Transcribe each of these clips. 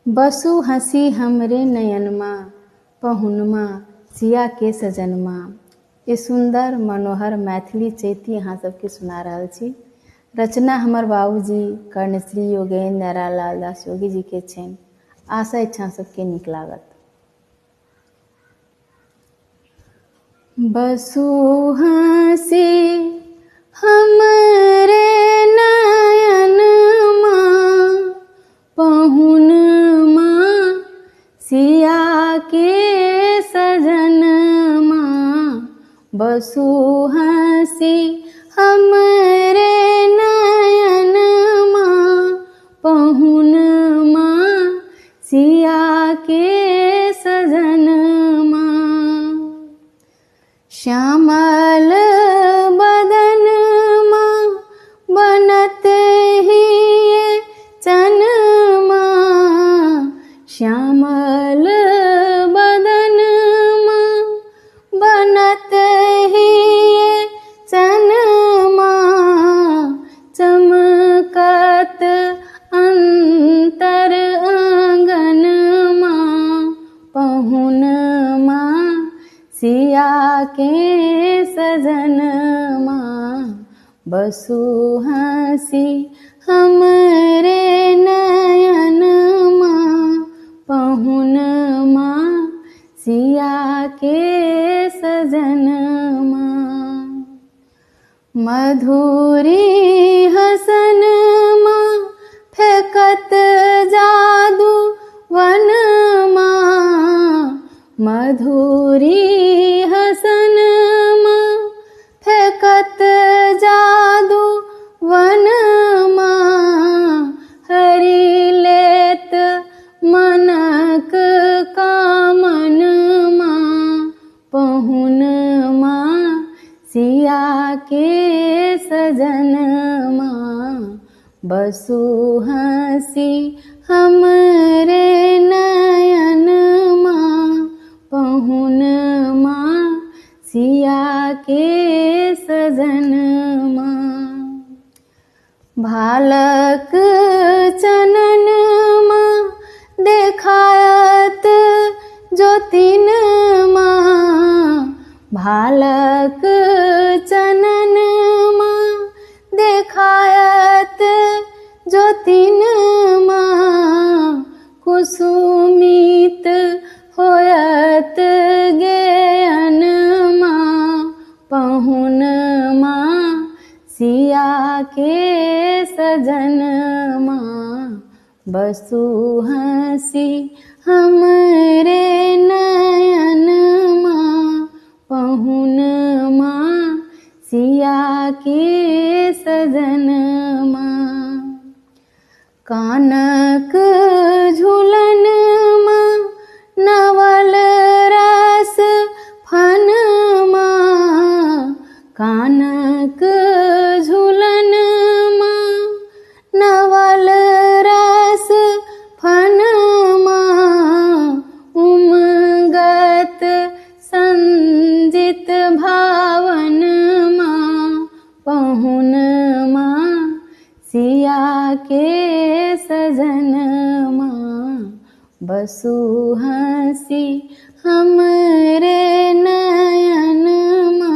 बसु हंसी हमरे नयनमा पहुनमा सिया के सजनमा। ये सुंदर मनोहर मैथिली चैती अहाँ सबके सुना रहल छी। रचना हमर बाबूजी कर्णश्री योगेन्द्र नारायण दास योगी जी के छनि। आशा इच्छा सबके नीक लागत। बसु हंसी हमरे नयनमा पहुनमा सिया के सजनमा। बसु हंसी हमरे नयनमा पहुनमा सिया के सजनमा। श्यामल बदनमा बनत हिये चनमा। श्यामल बदनमा बनत हिये चनमा। चमकत अंतर आंगनमा पहुनमा सिया के सजनमा। बसु हंसी हमरे नयनमा पहुनमा सिया के सजनमा। मधुरी हसनमा फेंकत जादू वनमा। मधुरी हसनमा फेंकत जादू वनमा। हरि लेत मनक कामनमा पहुनमा सिया के सजनमा। बसु हंसी हमरे नयनमा पहुनमा सिया के सजनमा। भालक चननमा देखायत ज्योतिनमा। भालक चननमा देखायत ज्योतिनमा। कुसुमित होयत ज्ञानमा पहुनमा सिया के सजनमा। बसु हंसी हमरे नयनमा पहुनमा सिया के सजनमा। कानक झूलनमा नवल रस फनमा। कानक झूलनमा नवल रस फनमा। उमगत संजित भावनमा पहुनमा सिया के सजनमा। बसु हंसी हमरे नयनमा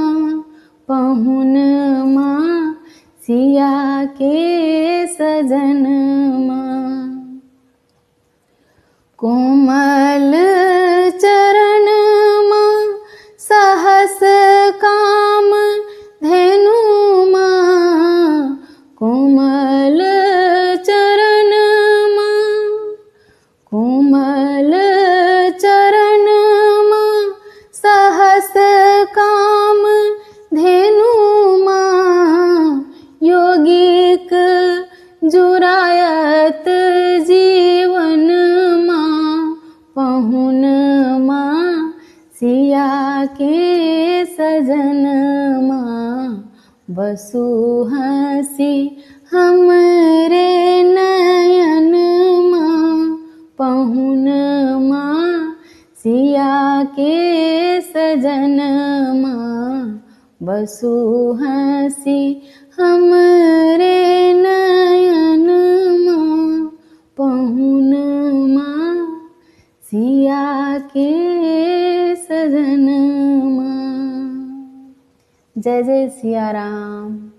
पहुनमा सिया के सजनमा। कोमल चरणमा सहस काम धेनुमा। कोमल चरणमा कोमल चरणमा सहस काम धेनुमा। योगिक जुरायत जीवनमा पहुनमा सिया के सजनमा। बसु हंसी हमरे नयनमा पहुनमा सिया के सजनमा। बसु हंसी हमरे नयनमा पहुनमा सिया के सजनमा। जय जय सिया राम।